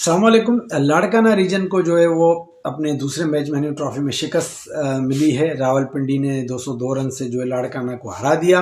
सलामकुम। लाड़काना रीजन को जो है वो अपने दूसरे मैच में ट्रॉफी में शिकस्त मिली है। रावलपिंडी ने 202 रन से जो है लाड़काना को हरा दिया।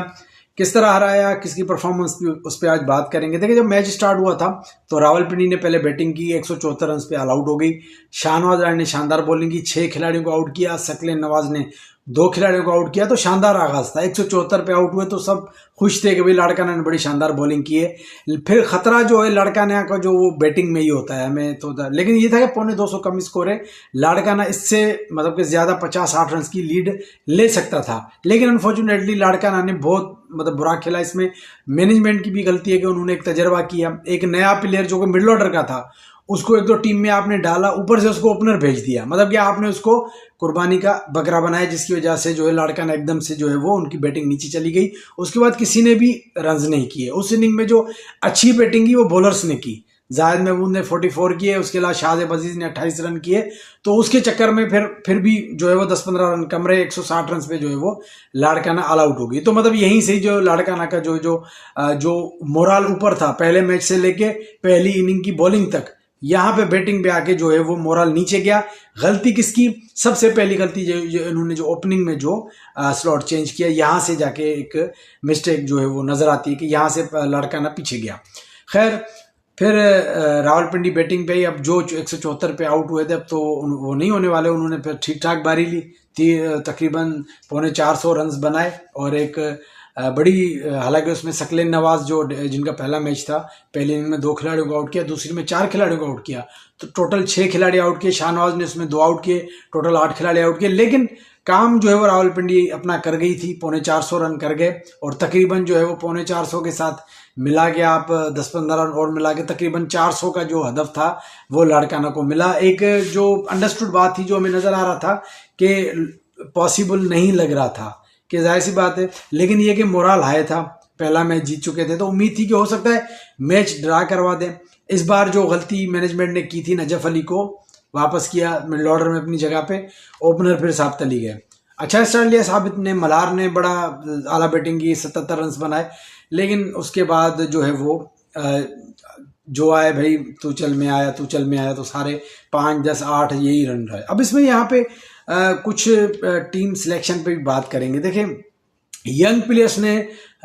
किस तरह हराया, किसकी परफॉर्मेंस उस पर आज बात करेंगे। देखिए, जब मैच स्टार्ट हुआ था तो रावलपिंडी ने पहले बैटिंग की, 174 रन पे ऑल आउट हो गई। शाहनवाज राय ने शानदार बॉलिंग की, 6 खिलाड़ियों को आउट किया। सकलेन नवाज ने 2 खिलाड़ियों को आउट किया। तो शानदार आगाज था, 174 पे आउट हुए तो सब खुश थे कि भाई लाड़काना ने बड़ी शानदार बॉलिंग की है। फिर खतरा जो है लाड़काना का जो वो बैटिंग में ही होता है हमें तो लेकिन ये था कि 250 कम स्कोर है। लाड़काना इससे मतलब कि ज्यादा 50-60 रन की लीड ले सकता था, लेकिन अनफॉर्चुनेटली लाड़काना ने बहुत मतलब बुरा खेला। इसमें मैनेजमेंट की भी गलती है कि उन्होंने एक तजर्बा किया, एक नया प्लेयर जो कि मिडल ऑर्डर का था उसको 1-2 टीम में आपने डाला, ऊपर से उसको ओपनर भेज दिया। मतलब कि आपने उसको कुर्बानी का बकरा बनाया, जिसकी वजह से जो है लाड़काना एकदम से जो है वो उनकी बैटिंग नीचे चली गई। उसके बाद किसी ने भी रन्स नहीं किए। उस इनिंग में जो अच्छी बैटिंग की वो बॉलर्स ने की। जाहिद महमूद ने 44 किए, उसके अलावा शाहजेब अजीज ने 28 रन किए। तो उसके चक्कर में फिर भी जो है वो 10-15 रन कम रहे। 160 रन पे जो है वो लाड़काना ऑल आउट हो गई। तो मतलब यहीं से जो लाड़काना का जो मोरल ऊपर था पहले मैच से लेके पहली इनिंग की बॉलिंग तक, यहाँ पे बैटिंग पे आके जो है वो मोरल नीचे गया। गलती किसकी? सबसे पहली गलती जो इन्होंने जो ओपनिंग में जो स्लॉट चेंज किया, यहाँ से जाके एक मिस्टेक जो है वो नजर आती है कि यहाँ से लाड़काना पीछे गया। खैर, फिर रावलपिंडी बैटिंग पे ही, अब जो 174 पे आउट हुए थे अब तो वो नहीं होने वाले। उन्होंने फिर ठीक ठाक बारी ली थी, तकरीबन 450 रन बनाए और एक बड़ी, हालांकि उसमें सकलेन नवाज जो जिनका पहला मैच था, पहली इनिंग में 2 खिलाड़ियों को आउट किया, दूसरी में 4 खिलाड़ियों को आउट किया। तो टोटल 6 खिलाड़ी आउट किए। शाहनवाज ने उसमें 2 आउट किए, टोटल 8 खिलाड़ी आउट किए। लेकिन काम जो है वो रावलपिंडी अपना कर गई थी, 450 रन कर गए। और तकरीबन जो है वो 450 के साथ मिला के आप 10-15 रन और मिला के तकरीबन 400 का जो हदफ था वो लाड़काना को मिला। एक जो अंडरस्टूड बात थी, जो हमें नजर आ रहा था कि पॉसिबल नहीं लग रहा था कि जाहिर सी बात है, लेकिन ये कि मोरल हाई था, पहला मैच जीत चुके थे तो उम्मीद थी कि हो सकता है मैच ड्रा करवा दें। इस बार जो गलती मैनेजमेंट ने की थी, नजफ अली को वापस किया मिडल ऑर्डर में अपनी जगह पे, ओपनर फिर साबित अली गए। अच्छा स्टार्ट लिया साबित ने, मलार ने बड़ा आला बैटिंग की, 77 रन बनाए। लेकिन उसके बाद जो है वो जो आए भाई, तू चल में आया, तू चल में आया, तो सारे 5, 10, 8 यही रन रहे। अब इसमें यहाँ पे कुछ टीम सिलेक्शन पे भी बात करेंगे। देखिए, यंग प्लेयर्स ने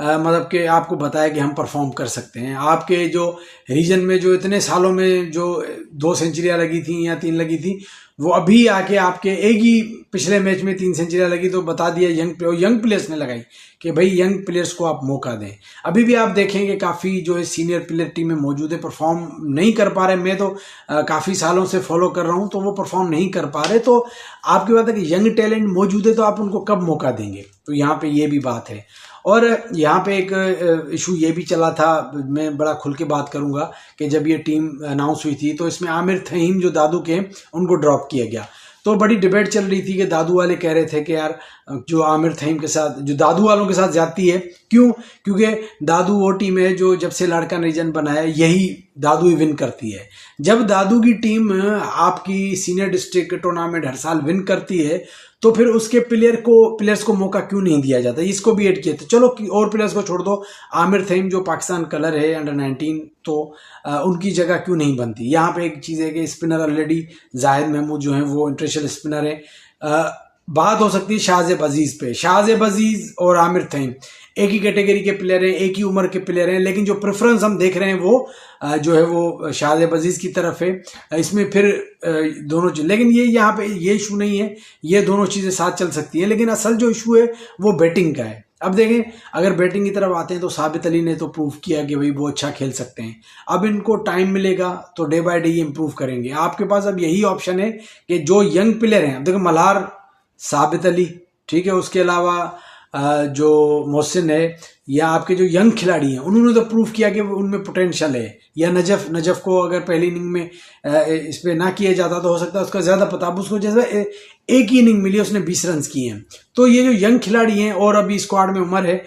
मतलब कि आपको बताया कि हम परफॉर्म कर सकते हैं। आपके जो रीजन में जो इतने सालों में जो 2 सेंचुरियां लगी थी या 3 लगी थी, वो अभी आके आपके एक ही पिछले मैच में 3 सेंचुरियां लगी। तो बता दिया यंग प्लेयर्स ने लगाई कि भाई यंग प्लेयर्स को आप मौका दें। अभी भी आप देखेंगे काफ़ी जो है सीनियर प्लेयर टीम में मौजूद है, परफॉर्म नहीं कर पा रहे। मैं तो काफ़ी सालों से फॉलो कर रहा हूँ, तो वो परफॉर्म नहीं कर पा रहे। तो आपकी बात है कि यंग टैलेंट मौजूद है, तो आप उनको कब मौका देंगे? तो यहाँ पे ये भी बात है। और यहाँ पे एक इशू ये भी चला था, मैं बड़ा खुल के बात करूंगा, कि जब ये टीम अनाउंस हुई थी तो इसमें आमिर थहीम जो दादू के उनको ड्रॉप किया गया। तो बड़ी डिबेट चल रही थी कि दादू वाले कह रहे थे कि यार जो आमिर थहीम के साथ, जो दादू वालों के साथ ज्यादती है। क्यों? क्योंकि दादू वो टीम है जो जब से लाड़काना रीजन बनाया यही दादू ही विन करती है। जब दादू की टीम आपकी सीनियर डिस्ट्रिक्ट टूर्नामेंट हर साल विन करती है, तो फिर उसके प्लेयर्स को मौका क्यों नहीं दिया जाता? इसको भी ऐड किया था। चलो और प्लेयर्स को छोड़ दो, आमिर थहीम जो पाकिस्तान कलर है अंडर 19, तो उनकी जगह क्यों नहीं बनती? यहाँ पे एक चीज़ है कि स्पिनर ऑलरेडी जाहिद महमूद जो है वो इंटरनेशनल स्पिनर है। बात हो सकती है शाहजेब अजीज पे। शाहजेब अजीज और आमिर थहीम एक ही कैटेगरी के प्लेयर हैं, एक ही उम्र के प्लेयर हैं, लेकिन जो प्रेफरेंस हम देख रहे हैं वो जो है वो शाहजेब अजीज की तरफ है। इसमें फिर दोनों चीज, लेकिन ये यहाँ पे ये इशू नहीं है, ये दोनों चीजें साथ चल सकती है। लेकिन असल जो इशू है वो बैटिंग का है। अब देखें, अगर बैटिंग की तरफ आते हैं तो साबित अली ने तो प्रूव किया कि भाई वो अच्छा खेल सकते हैं। अब इनको टाइम मिलेगा तो डे बाय डे ये इंप्रूव करेंगे। आपके पास अब यही ऑप्शन है कि जो यंग प्लेयर हैं, देखो मल्हार, साबित अली, ठीक है, उसके अलावा जो मोहसिन है, या आपके जो यंग खिलाड़ी हैं उन्होंने तो प्रूव किया कि उनमें पोटेंशियल है। या नजफ को अगर पहली इनिंग में इस पे ना किया जाता तो हो सकता है उसका ज्यादा पता। अब उसको जैसे एक ही इनिंग मिली, उसने 20 रन किए हैं। तो ये जो यंग खिलाड़ी हैं, और अभी स्क्वाड में उम्र है,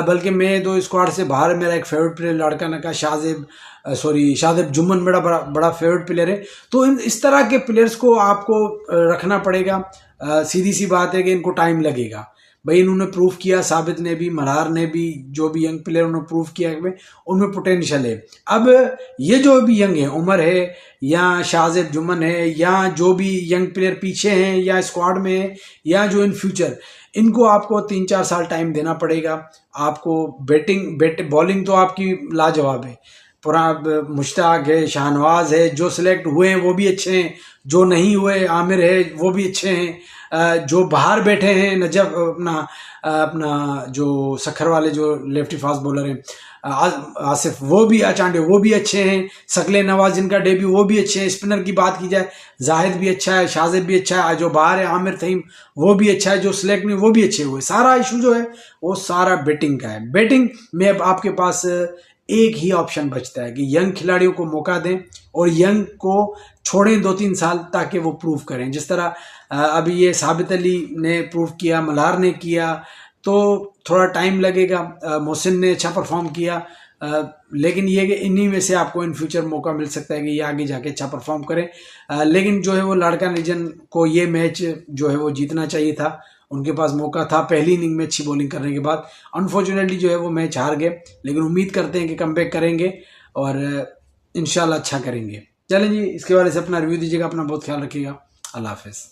बल्कि मैं दो स्क्वाड से बाहर मेरा एक फेवरेट प्लेयर लाड़काना का शाहजेब जुम्मन बड़ा फेवरेट प्लेयर है। तो इस तरह के प्लेयर्स को आपको रखना पड़ेगा। सीधी सी बात है कि इनको टाइम लगेगा। भाई इन्होंने प्रूव किया, साबित ने भी, मल्हार ने भी, जो भी यंग प्लेयर उन्होंने प्रूव किया है उनमें पोटेंशियल है। अब ये जो भी यंग है, उमर है या शाहजेब जुम्मन है या जो भी यंग प्लेयर पीछे हैं या स्क्वाड में है या जो इन फ्यूचर, इनको आपको 3-4 साल टाइम देना पड़ेगा। आपको बॉलिंग तो आपकी लाजवाब है, पूरा मुश्ताक है, शाहनवाज है, जो सिलेक्ट हुए हैं वो भी अच्छे हैं, जो नहीं हुए आमिर है वो भी अच्छे हैं, जो बाहर बैठे हैं नजफ अपना जो सखर वाले जो लेफ्टी फास्ट बॉलर हैं आसिफ, वो भी चांडे वो भी अच्छे हैं, सकले नवाज जिनका डेब्यू वो भी अच्छे हैं। स्पिनर की बात की जाए जाहिद भी अच्छा है, शाहजेब भी अच्छा है, जो बाहर है आमिर तहीम वो भी अच्छा है, जो सिलेक्ट नहीं वो भी अच्छे हुए। सारा इशू जो है वो सारा बैटिंग का है। बैटिंग में अब आपके पास एक ही ऑप्शन बचता है कि यंग खिलाड़ियों को मौका दें और यंग को छोड़ें 2-3 साल ताकि वो प्रूव करें। जिस तरह अभी ये साबित अली ने प्रूव किया, मल्हार ने किया, तो थोड़ा टाइम लगेगा। मोहसिन ने अच्छा परफॉर्म किया, लेकिन ये कि इन्हीं में से आपको इन फ्यूचर मौका मिल सकता है कि ये आगे जाके अच्छा परफॉर्म करें। लेकिन जो है वो लाड़काना रीजन को ये मैच जो है वो जीतना चाहिए था, उनके पास मौका था पहली इनिंग में अच्छी बॉलिंग करने के बाद। अनफॉर्चुनेटली जो है वो मैच हार गए, लेकिन उम्मीद करते हैं कि कमबैक करेंगे और इंशाल्लाह अच्छा करेंगे। चलें जी, इसके बारे से अपना रिव्यू दीजिएगा, अपना बहुत ख्याल रखिएगा। अल्लाह हाफिज़।